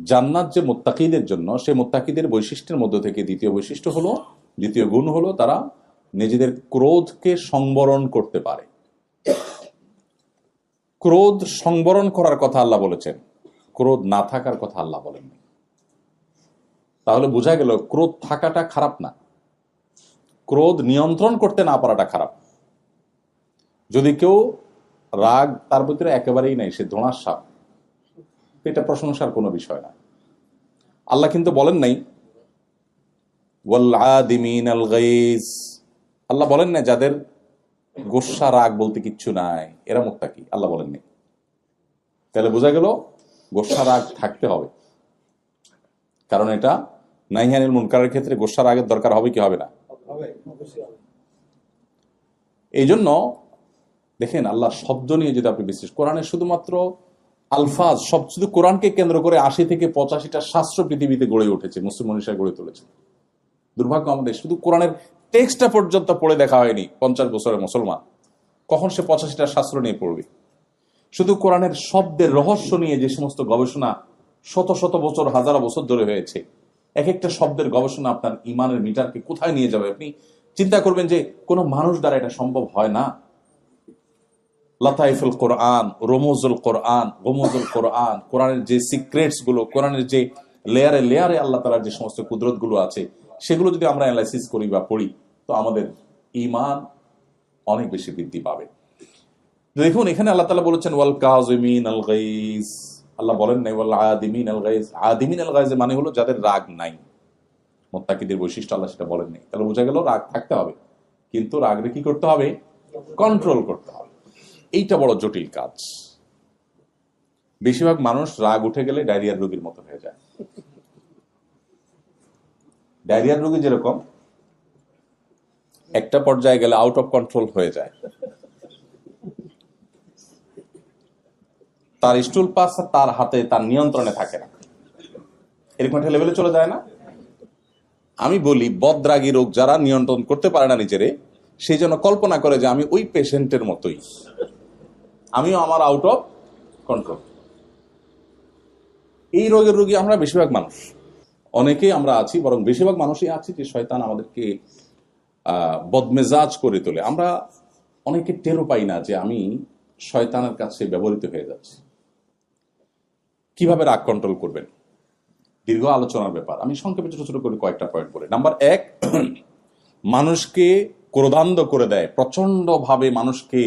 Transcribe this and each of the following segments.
জান্নাত যে মুত্তাকিদের জন্য, সে মুত্তাকিদের বৈশিষ্ট্যের মধ্য থেকে দ্বিতীয় গুণ হলো তারা নিজেদের ক্রোধকে সংবরণ করতে পারে। ক্রোধ সংবরণ করার কথা আল্লাহ বলেছেন, ক্রোধ না থাকার কথা আল্লাহ বলেননি। তাহলে বোঝা গেল ক্রোধ থাকাটা খারাপ না, ক্রোধ নিয়ন্ত্রণ করতে না পারাটা খারাপ। যদি কেউ রাগ তার ভিতরে একেবারেই নাই, সে ধোঁয়ার সাপ, এটা প্রশংসার কোনো বিষয় না। আল্লাহ কিন্তু বলেন নাই ওয়াল আদিমিনাল গাইজ, আল্লাহ বলেন না যাদের গোসা রাগ বলতে কিচ্ছু নাই এরা মুত্তাকি, আল্লাহ বলেন নাই। তাহলে বোঝা গেল গোসা রাগ থাকতে হবে, কারণ এটা নাহি আনিল মুনকারের ক্ষেত্রে গোসা রাগের দরকার হবে কি হবে না? এই জন্য দেখেন আল্লাহ শব্দ নিয়ে যদি আপনি বিশেষ কোরআনের শুধুমাত্র আলফাজ, সব শুধু কোরআনকে কেন্দ্র করে ৮০ থেকে ৮৫টা শাস্ত্র পৃথিবীতে গড়ে উঠেছে, মুসলিম মনীষা গড়ে তুলেছে। দুর্ভাগ্য আমাদের শুধু কোরআনের টেক্সটটা পর্যন্ত পড়ে দেখা হয়নি ৫০ বছরের মুসলমান, কখন সে ৮৫টা শাস্ত্র নিয়ে পড়বে? শুধু কোরআনের শব্দের রহস্য নিয়ে যে সমস্ত গবেষণা শত শত বছর, হাজার বছর ধরে হয়েছে, এক একটা শব্দের গবেষণা আপনার ইমানের মিটারকে কোথায় নিয়ে যাবে আপনি চিন্তা করবেন যে কোনো মানুষ দ্বারা এটা সম্ভব হয় না। লাতাইফুল কোরআন, রমজুল কোরআন, গমজুল কোরআন, কোরআনের যে সিক্রেটস গুলো, কোরআনের যে লেয়ারে লেয়ারে আল্লাহ তাআলার যে সমস্ত কুদরত গুলো আছে, সেগুলো যদি আমরা অ্যানালাইসিস করি বা পড়ি, তো আমাদের ঈমান অনেক বেশি বৃদ্ধি পাবে। দেখুন এখানে আল্লাহ তাআলা বলেছেন ওয়াল কাযিমিন আল গাইজ, আল্লাহ বলেন নাই ওয়াল আদিমিন আল গাইজ। আদিমিন আল গাইজ মানে হলো যাদের রাগ নাই। মুত্তাকিদের বৈশিষ্ট্য আল্লাহ সেটা বলেন নাই। তাহলে বোঝা গেল রাগ থাকতে হবে, কিন্তু রাগরে কি করতে হবে? কন্ট্রোল করতে হবে। এইটা বড় জটিল কাজ। বেশিরভাগ মানুষ রাগ উঠে গেলে ডায়রিয়ার রোগীর মতো হয়ে যায়। ডায়রিয়ার রোগী যেরকম একটা পর্যায়ে গেলে আউট অফ কন্ট্রোল হয়ে যায়, তার স্টুল পাস তার হাতে, তার নিয়ন্ত্রণে থাকে না, এরকম একটা লেভেলে চলে যায় না? আমি বলি বদরাগী রোগ যারা নিয়ন্ত্রণ করতে পারে না নিজেরে, সেই জন্য কল্পনা করে যে আমি ওই পেশেন্টের মতোই, আমিও আমার আউট অফ কন্ট্রোল। এই রোগের রোগী আমরা বেশিরভাগ মানুষ, অনেকেই আমরা আছি, বরং বেশিরভাগ মানুষই আছি যে শয়তান আমাদেরকে বদমেজাজ করে তোলে। আমরা অনেকে টেরও পাই না যে আমি শয়তানের কাছে ব্যবহৃত হয়ে যাচ্ছি। কিভাবে রাগ কন্ট্রোল করবেন, দীর্ঘ আলোচনার ব্যাপার, আমি সংক্ষেপে ছোট ছোট করে কয়েকটা পয়েন্ট বলি। নাম্বার ১, মানুষকে ক্রোধান্ধ করে দেয়, প্রচন্ড ভাবে মানুষকে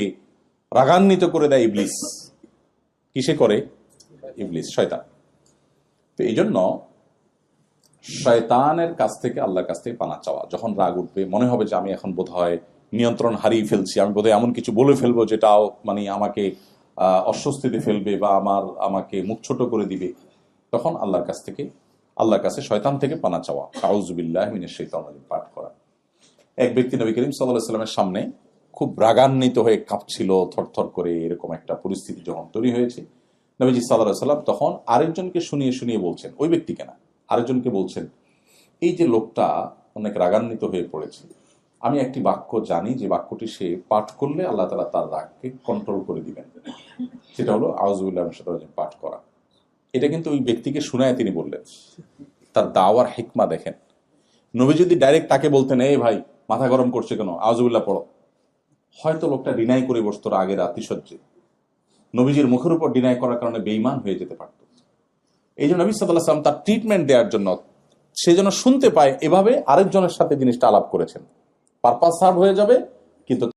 রাগান্বিত করে দেয় ইবলিস। কিসে করে? ইবলিস, শয়তান। তো এই জন্য শয়তানের কাছ থেকে আল্লাহর কাছ থেকে পানা চাওয়া। যখন রাগ উঠবে, মনে হবে যে আমি এখন বোধহয় নিয়ন্ত্রণ হারিয়ে ফেলছি, আমি বোধহয় এমন কিছু বলে ফেলবো যেটাও মানে আমাকে অস্বস্তিতে ফেলবে বা আমাকে মুখ ছোট করে দিবে, তখন আল্লাহর কাছে শয়তান থেকে পানা চাওয়া, আউযু বিল্লাহি মিনাশ শাইতানির রাজিম পাঠ করা। এক ব্যক্তি নবী করিম সাল্লাল্লাহু আলাইহি ওয়াসাল্লামের সামনে খুব রাগান্বিত হয়ে কাঁপছিল, থরথর করে, এরকম একটা পরিস্থিতি যখন তৈরি হয়েছে, নবীজি সাল্লাল্লাহু আলাইহি ওয়াসাল্লাম তখন আরেকজনকে শুনিয়ে শুনিয়ে বলছেন, ওই ব্যক্তিকে না, আরেকজনকে বলছেন, এই যে লোকটা অনেক রাগান্বিত হয়ে পড়েছে, আমি একটি বাক্য জানি যে বাক্যটি সে পাঠ করলে আল্লাহ তাআলা তার রাগকে কন্ট্রোল করে দিবেন, সেটা হলো আউযু বিল্লাহি মিনাশ শাইতানির রাজিম পাঠ করা। এটা কিন্তু ওই ব্যক্তিকে শোনায় তিনি বললেন। তার দাওয়ার হিকমা দেখেন। নবী যদি ডাইরেক্ট তাকে বলতেন, এই ভাই মাথা গরম করছে কেন, আউযু বিল্লাহ পড়ো, হয়তো লোকটা ডিনাই করে বসতো রাগের আতিশয্যে, নবীজির মুখের উপর ডিনাই করার কারণে বেঈমান হয়ে যেতে পারত। এই জন্য নবী সাল্লাল্লাহু আলাইহি ওয়াসাল্লাম তার ট্রিটমেন্ট দেওয়ার জন্য, সে যেন শুনতে পায়, এভাবে আরেকজনের সাথে জিনিসটা আলাপ করেছেন, পারপাস সার্ভ হয়ে যাবে। কিন্তু